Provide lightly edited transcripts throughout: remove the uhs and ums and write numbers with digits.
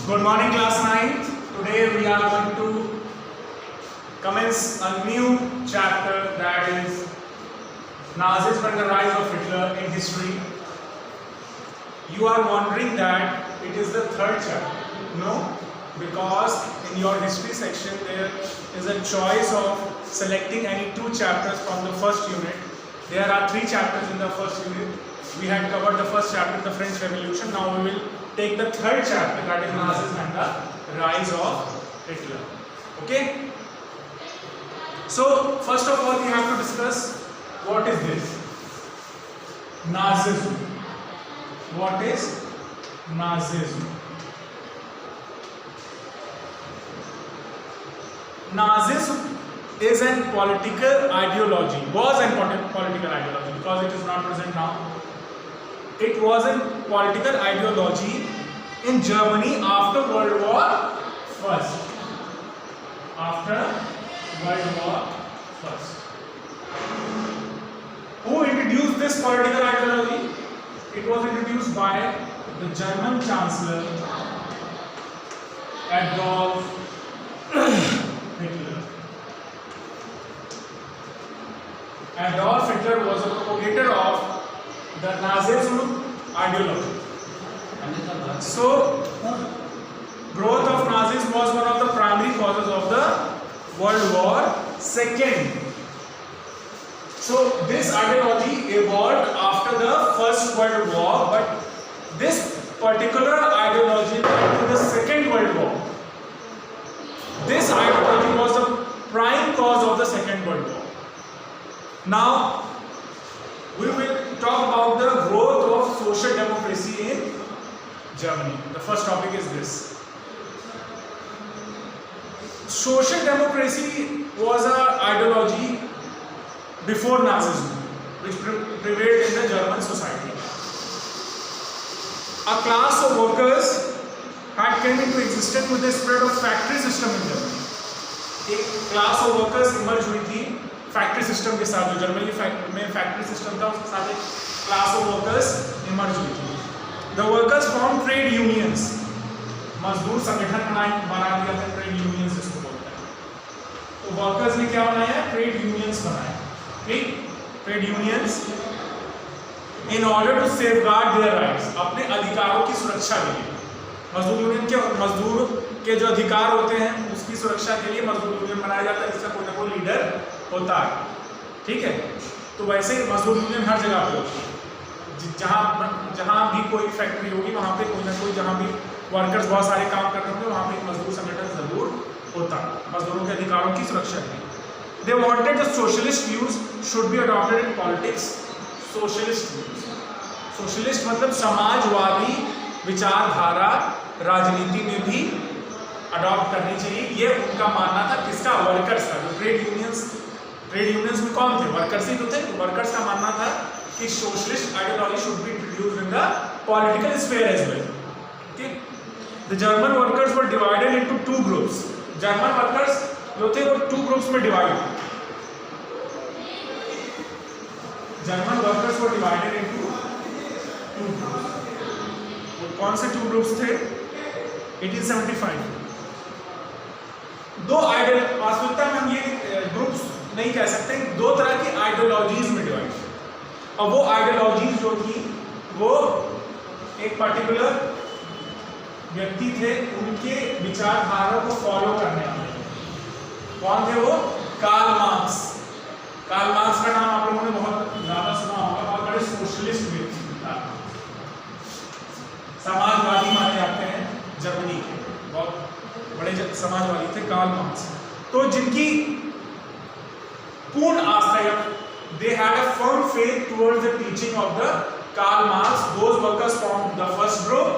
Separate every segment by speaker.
Speaker 1: Good morning, class 9. Today we are going to commence a new chapter, that is Nazis and the rise of Hitler in history. You are wondering that it is the third chapter. No, because in your history section there is a choice of selecting any two chapters from the first unit. There are three chapters in the first unit. We had covered the first chapter, the French Revolution. Now we will take the third chapter, that is Nazis and the rise of Hitler. Okay? So first of all we have to discuss what is this? Nazism. What is Nazism? Nazism is a political ideology, was a political ideology because it is not present now. It was a political ideology in Germany after World War I. After World War I. Who introduced this political ideology? It was introduced by the German Chancellor Adolf Hitler. Adolf Hitler was a propagator of the Nazism ideology. So, growth of Nazism was one of the primary causes of the World War II. So, this ideology evolved after the First World War, but this particular ideology led to the Second World War. This ideology was the prime cause of the Second World War. Now, we will talk about the growth of social democracy in Germany. The first topic is this. Social democracy was an ideology before Nazism, which prevailed in the German society. A class of workers had come into existence with the spread of factory system in Germany. एक class of workers emerge हुई थी factory system के साथ. जो Germany में factory system था उसके साथ एक क्लास ऑफ वर्कर्स इमर्ज हुई थी. The workers form trade unions. मजदूर संगठन बना दिया था, ट्रेड यूनियंस इसको बोलते हैं. तो वर्कर्स ने क्या बनाया? ट्रेड यूनियंस बनाया. ठीक, trade unions in order to safeguard their rights, अपने अधिकारों की सुरक्षा के लिए. मजदूर यूनियन के मजदूर के जो अधिकार होते हैं उसकी सुरक्षा के लिए मजदूर यूनियन बनाया जाता है, जिसका कोई ना कोई लीडर होता है. ठीक है, तो वैसे ही मजदूर यूनियन हर जगह पे होती है. जहाँ भी कोई फैक्ट्री होगी वहाँ पे कोई ना कोई, जहाँ भी वर्कर्स बहुत सारे काम कर रहे होंगे वहाँ पे एक मजदूर संगठन जरूर होता है मजदूरों के अधिकारों की सुरक्षा के लिए. They wanted the socialist views should be adopted in politics. Socialist views, socialist मतलब समाजवादी विचारधारा राजनीति में भी अडॉप्ट करनी चाहिए, ये उनका मानना था. किसका? वर्कर्स का. जो ट्रेड यूनियंस में कौन थे? वर्कर्स ही तो थे. वर्कर्स का मानना था कि socialist ideology should be introduced in the political sphere as well. Okay, the German workers were divided into two groups. German workers जो थे वो टू ग्रुप्स में डिवाइड थे. German workers were divided into two groups. कौन से two groups थे? 1875. दो वास्तविकता में हम ये ग्रुप्स नहीं कह सकते, दो तरह की आइडियोलॉजीज में डिवाइड. अब वो आइडियोलॉजीज जो थी वो एक पर्टिकुलर व्यक्ति थे, उनके विचारधारा को फॉलो करने वाले. कौन थे वो? Karl Marx. कार्ल मार्क्स का नाम आप लोगों ने बहुत ज्यादा सुना होगा. बहुत बड़े सोशलिस्ट व्यक्ति, समाजवादी माने जाते हैं जर्मनी के, बहुत बड़े समाजवादी थे कार्ल मार्क्स. तो जिनकी पूर्ण आस्था, they had a firm faith towards the teaching of the Karl Marx. Those workers formed the first group,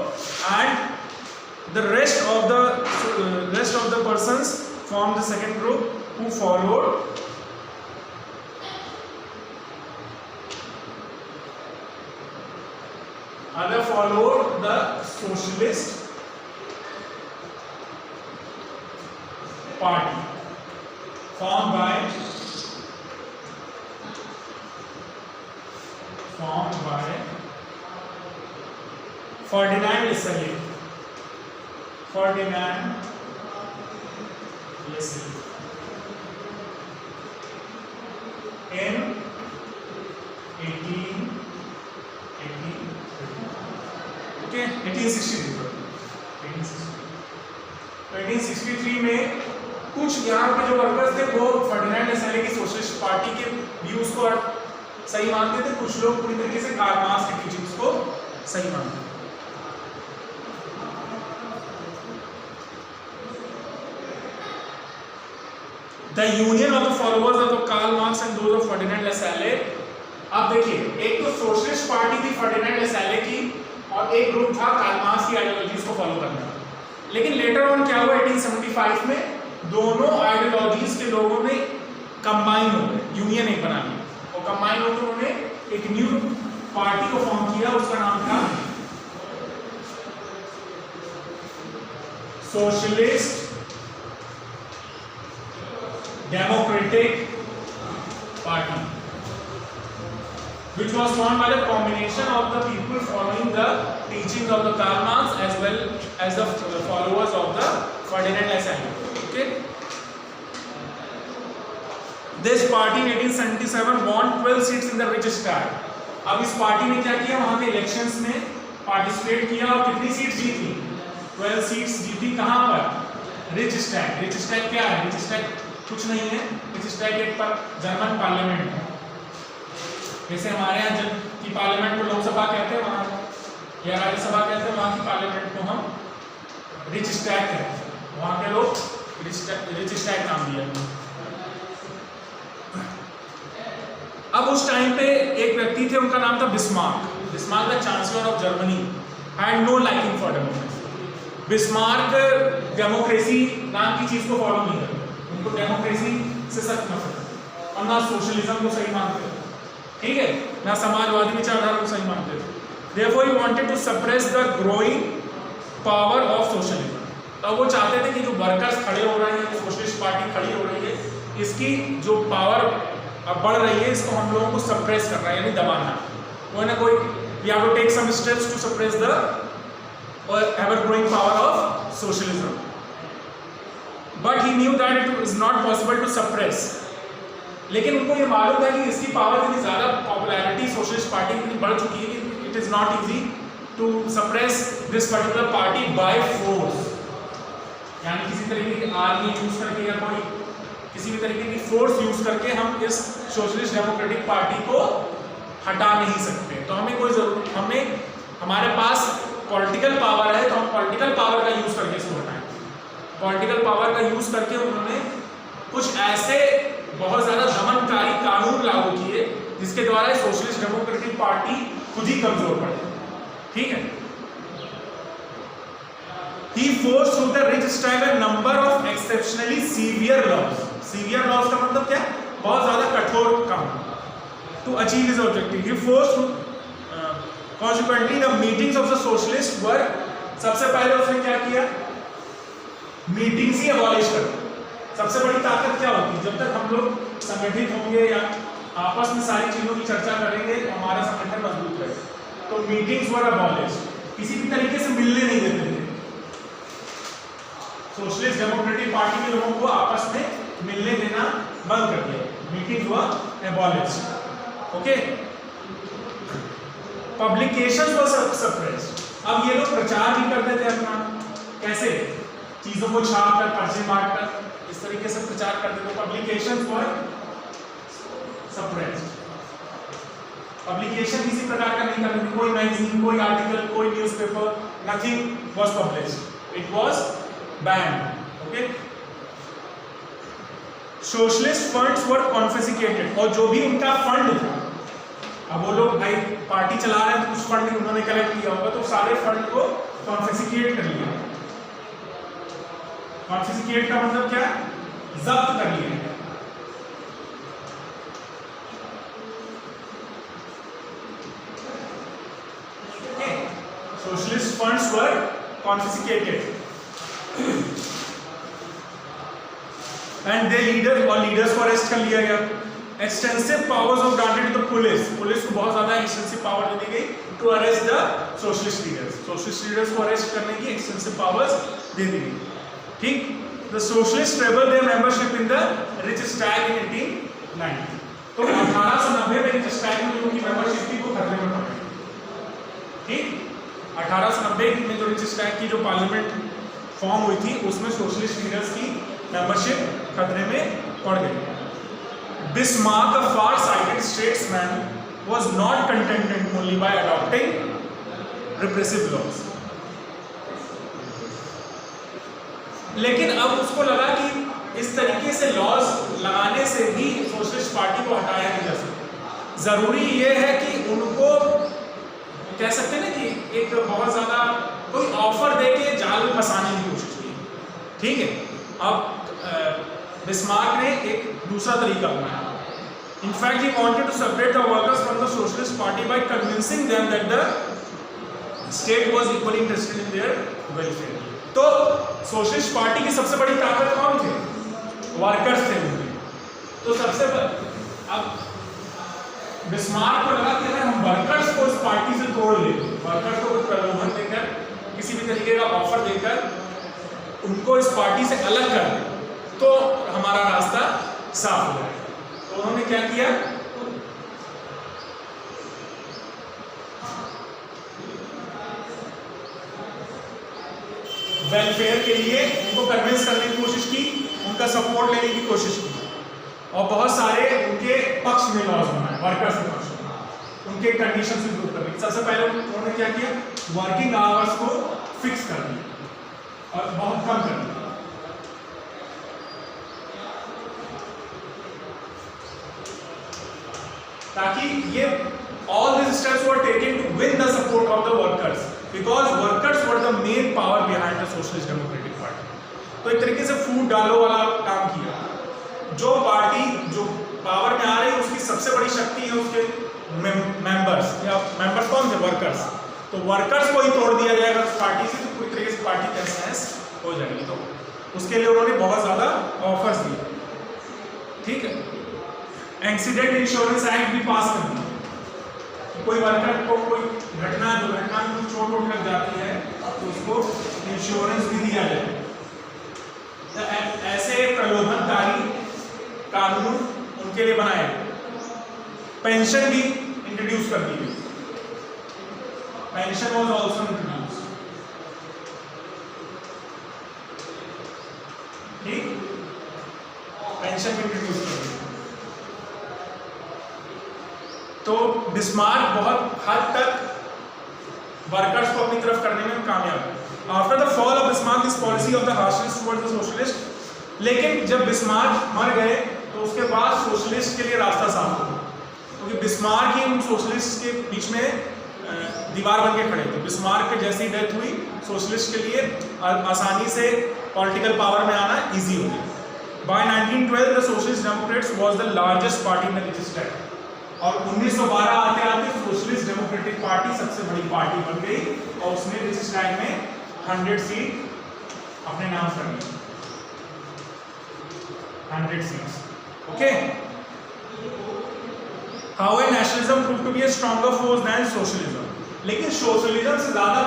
Speaker 1: and the rest of the persons formed the second group, who followed the socialist party formed by Ferdinand Lassalle. Ferdinand Lassalle in 1863 में कुछ यहाँ पे जो workers थे वो Ferdinand लेसेले की socialist party के views को सही मानते थे, कुछ लोग पूरी तरीके से कार्ल मार्क्स की टीचिंग्स को सही मानते थे। The union of the followers of Karl Marx and those of Ferdinand Lassalle। अब देखिए, एक तो सोशलिस्ट पार्टी थी फर्डिनेंड लेसेले की और एक ग्रुप था कार्ल मार्क्स की आइडियोलॉजीज को फॉलो करने वाला। लेकिन लेटर ऑन क्या हुआ, 1875 में दोनों आइडियोलॉजीज के लोगों ने कंबाइन हो गए, यूनियन एक बना ली और कंबाइन होकर उन्होंने एक न्यू पार्टी को फॉर्म किया, उसका नाम था socialist democratic party, which was formed by the combination of the people following the teachings of the Karl Marx as well as the followers of the Ferdinand Lassalle. Okay. This party in 1877 won 12 seats in the Reichstag। अब इस party ने क्या किया, वहां पे elections में participate किया और कितनी सीट्स जीती, 12 सीट्स जीती। कहां पर, रिचस्टैग। रिचस्टैग क्या है, रिचस्टैग कुछ नहीं है, रिचस्टैग एक जर्मन पार्लियामेंट है। जैसे हमारे यहाँ जब की पार्लियामेंट को लोकसभा कहते हैं, वहाँ या राज्यसभा कहते हैं, वहाँ की पार्लियामेंट को हम रिचस्टैग कहते हैं, वहाँ के लोग रिचस्टैग नाम दिया। अब उस टाइम पे एक व्यक्ति थे, उनका नाम था Bismarck. Bismarck the chancellor of Germany had no liking for democracy. Bismarck democracy नाम की चीज को फॉलो नहीं करते, उनको डेमोक्रेसी से सख्त नफरत और ना सोशलिज्म को सही मानते थे, ठीक है, ना समाजवादी विचारधारा को सही मानते थे। Therefore he wanted to suppress the growing power of socialism। तो वो चाहते थे कि जो वर्कर्स खड़े हो रहे हैं, सोशलिस्ट पार्टी खड़ी हो रही है, इसकी जो पावर अब बढ़ रही है, इसको हम लोगों को सप्रेस करना है, यानी दबाना। कोई ना कोई we have to take some steps to suppress the ever growing power of socialism। But he knew that it is not possible to suppress। लेकिन उनको ये मालूम है कि इसकी पावर इतनी ज़्यादा पॉपुलैरिटी सोशलिस्ट पार्टी की इतनी बढ़ चुकी है कि it is not easy to suppress this particular party by force, यानी किसी तरीके की आर्मी यूज करके या कोई किसी भी तरीके की फोर्स यूज करके हम इस सोशलिस्ट डेमोक्रेटिक पार्टी को हटा नहीं सकते। तो हमें कोई जरूरत, हमें हमारे पास पॉलिटिकल पावर है, तो हम पॉलिटिकल पावर का यूज करके इसको हटाएं। पॉलिटिकल पावर का यूज करके उन्होंने कुछ ऐसे बहुत ज्यादा दमनकारी कानून लागू किए जिसके द्वारा सोशलिस्ट डेमोक्रेटिक पार्टी खुद ही कमजोर पड़े, ठीक है। He forced through the Reichstag a number of exceptionally severe laws। severe laws का मतलब क्या, बहुत ज्यादा कठोर कानून, to achieve his objective। He forced consequently the meetings of the socialists were, सबसे पहले उसने क्या किया, मीटिंग्स ही अबॉलिश कर। सबसे बड़ी ताकत क्या होती है, जब तक हम लोग संगठित होंगे या आपस में सारी चीजों की चर्चा करेंगे तो हमारा संगठन मजबूत रहेगा। तो मीटिंग्स वर अबॉलिश, किसी भी तरीके से मिलने नहीं देते थे। सोशलिस्ट डेमोक्रेटिक पार्टी के लोगों को आपस में मिलने देना बंद कर दिया, मीटिंग्स वर अबॉलिश। ओके, पब्लिकेशंस वर सप्रेस्ड। अब ये लोग प्रचार भी करते थे अपना, कैसे, चीजों को छाप कर, पर्चे बांट कर, इस तरीके से प्रचार करते थे। पब्लिकेशंस वर सप्रेस्ड। पब्लिकेशन किसी प्रकार का नहीं करते थे, कोई मैगजीन, कोई आर्टिकल, कोई newspaper, nothing was published, it was band. Okay, socialist funds were confiscated, और जो भी उनका फंड था, अब वो लोग भाई पार्टी चला रहे हैं तो कुछ फंड उन्होंने कलेक्ट किया होगा, तो सारे फंड को कॉन्फिस्केट कर लिया। कॉन्फिस्केट का मतलब क्या है, जब्त कर लिया। Socialist funds were confiscated and the leaders को अरेस्ट कर लिया गया। Extensive powers of granted to the police को बहुत ज्यादा एक्सटेंसिव पावर दे दी गई to arrest the socialist leaders को अरेस्ट करने की एक्सटेंसिव पावर्स दे दी गई। ठीक, the socialist rebel their membership in the Reichstag in 1890। तो 1890 में रिचस्टैग में उनकी मेंबरशिप थी वो खतरे में पड़ गई। ठीक, 1890 में जो रिचस्टैग की जो पार्लियामेंट फॉर्म हुई थी उसमें सोशलिस्ट लीडर्स की मेंबरशिप खतरे में पड़ गई। Bismarck, a far-sighted statesman, was not contented only by adopting repressive laws. लेकिन अब उसको लगा कि इस तरीके से लॉज लगाने से भी सोशलिस्ट पार्टी को हटाया नहीं जा सकता। जरूरी ये है कि उनको कह सकते हैं ना कि एक बहुत ज्यादा कोई ऑफर देके जाल में फंसाने की कोशिश की। ठीक है, अब बिस्मार्क ने एक दूसरा तरीका अपनाया। In fact, he wanted to separate the workers from the Socialist Party by convincing them that the state was equally interested in their welfare. तो सोशलिस्ट पार्टी की सबसे बड़ी ताकत कौन थे? वर्कर्स थे उनके। तो सबसे अब बिस्मार्क को लगा कि अगर हम वर्कर्स को इस पार्टी से तोड़ ले, वर्कर्स को कुछ प्रलोभन देकर, किसी भी तरीके का ऑफर देकर उनको इस पार्टी से अलग कर दे, तो हमारा रास्ता साफ हो जाएगा। तो उन्होंने क्या किया? वेलफेयर के लिए उनको कन्विंस करने की कोशिश की, उनका सपोर्ट लेने की कोशिश की और बहुत सारे उनके पक्ष में लॉज बनाए, वर्कर्स के पक्ष में, उनके कंडीशंस इंप्रूव करने की। सबसे पहले उन्होंने क्या किया? वर्किंग आवर्स को फिक्स कर दिया और बहुत कम कर दिया। ताकि ये all these steps were taken to win the support of the workers because workers were the main power behind the Socialist Democratic Party। तो एक तरीके से फूट डालो वाला काम किया। जो पार्टी जो पावर में आ रही है उसकी सबसे बड़ी शक्ति है उसके मेंबर्स, या मेंबर्स कौन थे? वर्कर्स। तो वर्कर्स को ही तोड़ दिया जाएगा उस पार्टी से, तो पूरी तरीके से पार्टी तहस हो जाएगी। तो उसके लिए उन्होंने बहुत ज्यादा ऑफर्स दिए। ठीक है, एक्सीडेंट इंश्योरेंस एक्ट भी पास कर दिया। कोई वर्कर को कोई दुर्घटना में चोट वोट लग जाती है तो उसको इंश्योरेंस भी दिया जाए। तो ऐसे प्रलोभनकारी कानून उनके लिए बनाए। पेंशन भी इंट्रोड्यूस कर दी गई। Pension was also introduce. ठीक, पेंशन भी इंट्रोड्यूस कर दी। तो बिस्मार्क बहुत हद तक वर्कर्स को अपनी तरफ करने में कामयाब है। After the fall of Bismarck this policy of the harshness towards the socialist, लेकिन जब बिस्मार्क मर गए तो उसके बाद सोशलिस्ट के लिए रास्ता साफ हो, क्योंकि बिस्मार्क ही उन सोशलिस्ट के बीच में दीवार बन के खड़े थे। बिस्मार्क की जैसी डेथ हुई, सोशलिस्ट के लिए आसानी से पॉलिटिकल पावर में आना इजी हो गया। By 1912 the socialist democrats was the largest party in the Reichstag, और 1912 आते आते सोशलिस्ट डेमोक्रेटिक पार्टी सबसे बड़ी पार्टी बन गई और उसने रिचस्टैग में 100 सीट अपने नाम कर ली। 100 seats. Okay, how nationalism prove to be a stronger force than socialism. लेकिन सोशलिज्म से ज्यादा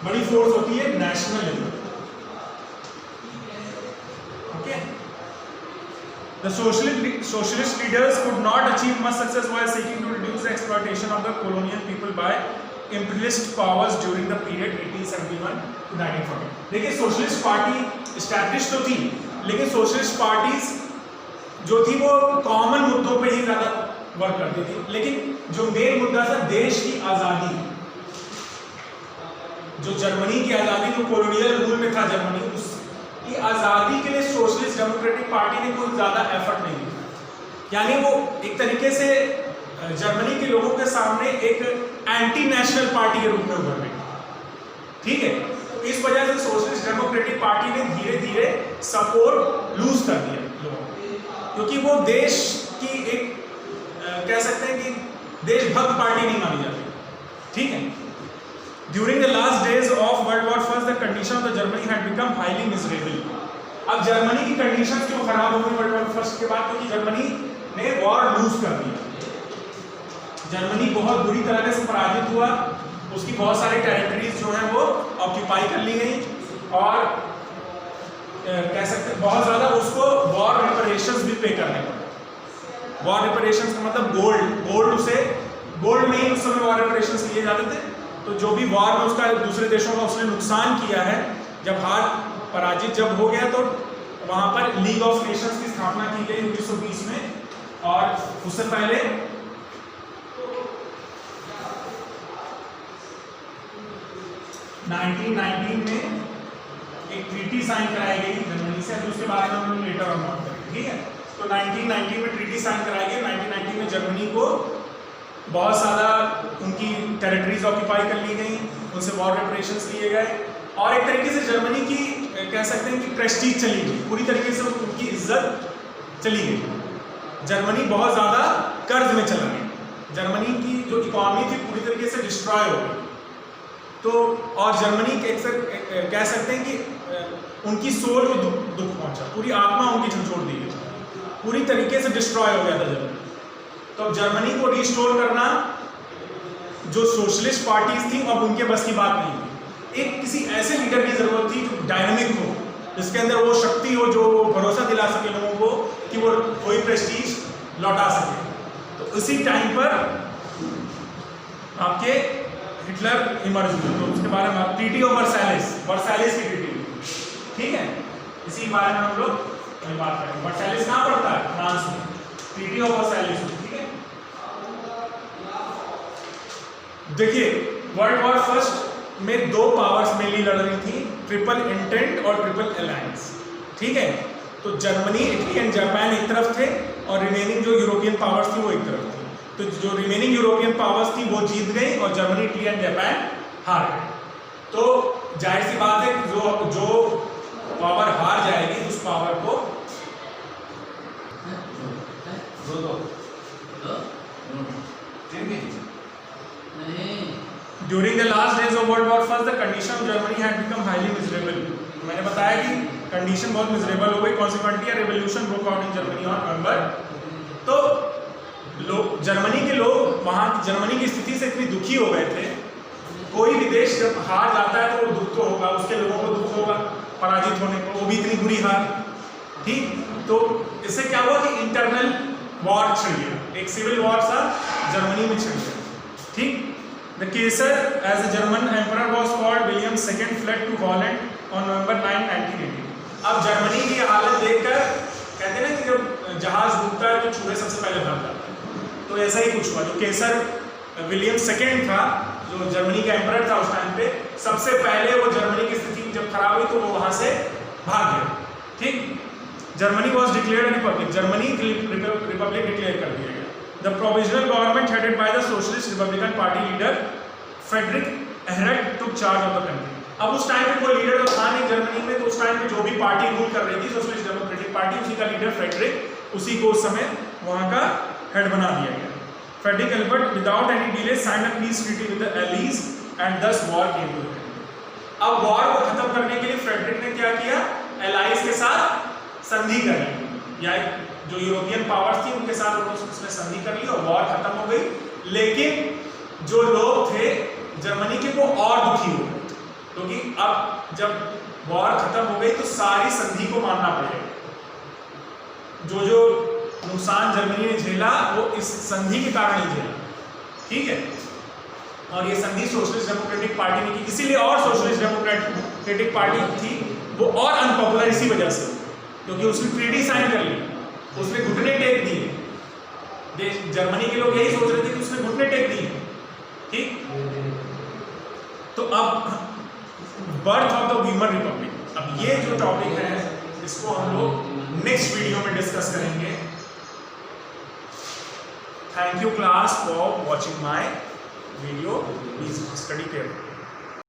Speaker 1: बड़ी फोर्स होती है nationalism. Okay, the socialist leaders could not achieve much success while seeking to reduce the exploitation of the colonial people by imperialist powers during the period 1871 to 1940। देखिए, socialist party establish तो थी, लेकिन socialist parties जो थी वो common मुद्दों पे ही ज्यादा वर्क करती थी। लेकिन जो मेन मुद्दा था देश की आजादी, जो जर्मनी की आजादी, जो कॉलोनियल रूल में था जर्मनी, उसकी आजादी के लिए सोशलिस्ट डेमोक्रेटिक पार्टी ने कोई ज्यादा एफर्ट नहीं दिया। यानी वो एक तरीके से जर्मनी के लोगों के सामने एक एंटी नेशनल पार्टी के रूप में उभर गई। ठीक है, तो इस वजह से सोशलिस्ट डेमोक्रेटिक पार्टी ने धीरे धीरे सपोर्ट लूज कर दिया लोगों को, क्योंकि वो देश की एक कह सकते हैं कि देशभक्त पार्टी नहीं मानी जाती। ठीक है, during the last days of world war first the condition of the Germany had become highly miserable. अब जर्मनी की कंडीशन क्यों खराब हो गई वर्ल्ड वॉर फर्स्ट के बाद? क्योंकि जर्मनी ने वॉर लूज कर दिया। जर्मनी बहुत बुरी तरह से पराजित हुआ, उसकी बहुत सारी टेरिटरीज जो है वो ऑक्यूपाई कर ली गई और कह सकते हैं बहुत ज़्यादा उसको वॉर रिपरेशंस भी पे करने पड़े। वॉर रिपरेशंस का मतलब गोल्ड में ही उस समय वॉर रिपरेशंस लिए जाते थे। तो जो भी वॉर में उसका दूसरे देशों का उसने नुकसान किया है, जब पराजित जब हो गया तो वहाँ पर लीग ऑफ नेशंस की स्थापना की गई 1920 में। और उससे पहले 1919 में एक ट्रीटी साइन कराई गई जर्मनी से, उसके बारे में हम लेटर ऑन बात करेंगे, ठीक है। तो 1919 में ट्रीटी साइन कराई गई। 1919 में जर्मनी को बहुत ज़्यादा उनकी टेरिटरीज ऑक्यूपाई कर ली गई, उनसे वॉर रिपरेशंस लिए गए और एक तरीके से जर्मनी की कह सकते हैं कि प्रेस्टीज चली गई, पूरी तरीके से उनकी इज्जत चली गई। जर्मनी बहुत ज़्यादा कर्ज में चला गया, जर्मनी की जो इकोनॉमी थी पूरी तरीके से डिस्ट्रॉय हो गई। तो और जर्मनी कह सकते हैं कि उनकी सोल को दुख पहुंचा, पूरी आत्मा उनकी झकझोर दी गई, पूरी तरीके से डिस्ट्रॉय हो गया था जर्मनी। तो अब जर्मनी को रिस्टोर करना जो सोशलिस्ट पार्टीज थी अब उनके बस की बात नहीं थी। एक किसी ऐसे लीडर की जरूरत थी जो डायनामिक हो, जिसके अंदर वो शक्ति हो, जो भरोसा दिला सके लोगों को कि वो कोई प्रेस्टीज लौटा सके। तो उसी टाइम पर आपके हिटलर इमर्ज हुए। तो उसके बारे में ट्रीटी ऑफ वर्साइलिस की ट्रीटी, ठीक है, इसी बारे में हम लोग बात करेंगे। वर्साइलिस कहाँ पड़ता है? फ्रांस में। ट्रीटी ऑफ वर्साइलिस, ठीक है। देखिए वर्ल्ड वॉर फर्स्ट में दो पावर्स मेनली लड़ रही थी, ट्रिपल इंटेंट और ट्रिपल अलायंस, ठीक है। तो जर्मनी, इटली एंड जापान एक तरफ थे और रिमेनिंग जो यूरोपियन पावर्स थी वो एक तरफ थी। तो जो रिमेनिंग यूरोपियन पावर्स थी वो जीत गई और जर्मनी, इटली एंड जापान हार गए। तो जाहिर सी बात है कि जो पावर हार जाएगी उस पावर को during the last days of world war first the condition of Germany had become highly miserable. मैंने बताया कि कंडीशन बहुत मिजरेबल हो गई। Consequently a revolution broke out in Germany on November. तो लोग जर्मनी के लोग वहाँ जर्मनी की स्थिति से इतनी दुखी हो गए थे। कोई भी देश जब हार जाता है तो वो दुख तो होगा, उसके लोगों को दुख होगा पराजित होने को, वो भी इतनी बुरी हार, ठीक। तो इससे क्या हुआ कि इंटरनल वॉर छिड़ गया, एक सिविल वॉर सा जर्मनी में छिड़ गया, ठीक। The Kaiser as a German emperor was called William second fled to Holland on November 9, 1918। अब जर्मनी की हालत देखकर कहते हैं ना कि जब जहाज डूबता है तो चूहे सबसे पहले भाग जाते हैं, तो ऐसा ही कुछ हुआ। जो केसर विलियम सेकंड था, जो जर्मनी का एम्परर था उस टाइम पे, सबसे पहले वो जर्मनी की स्थिति जब खराब हुई तो वो वहां से भाग गया, ठीक। Germany was declared republic, Germany republic declare कर दिया गया। The provisional government headed by the socialist republican party leader Friedrich Ebert took charge of the country. अब उस टाइम पे कोई लीडर तो था नहीं जर्मनी में, तो उस टाइम पे जो भी पार्टी रूल कर रही थी सोशलिस्ट डेमोक्रेटिक पार्टी, उसी का लीडर फ्रेडरिक, उसी को उस समय वहां का हेड बना दिया गया। Friedrich Ebert without any delay signed a peace treaty with the Allies and thus war came to an end. अब वॉर को खत्म करने के लिए फ्रेडरिक ने क्या किया? एलाइज के साथ संधि कर ली, या जो यूरोपियन पावर्स थी उनके साथ उसने संधि कर ली और वॉर खत्म हो गई। लेकिन जो लोग थे जर्मनी के वो और दुखी हो गए, क्योंकि अब जब वॉर खत्म हो गई तो सारी संधि को मानना पड़ेगा। जो जो नुकसान जर्मनी ने झेला वो इस संधि के कारण ही झेला, ठीक है। और ये संधि सोशलिस्ट डेमोक्रेटिक पार्टी ने की, इसीलिए और सोशलिस्ट डेमोक्रेटिक पार्टी थी वो और अनपॉपुलर इसी वजह से, क्योंकि उसने ट्रीटी साइन कर ली, उसने घुटने टेक दिए। जर्मनी के लोग यही सोच रहे थे कि उसने घुटने टेक दिए, ठीक। तो अब birth of the women Republic, अब ये जो टॉपिक है इसको हम लोग नेक्स्ट वीडियो में डिस्कस करेंगे। Thank you class for watching my video, please study carefully.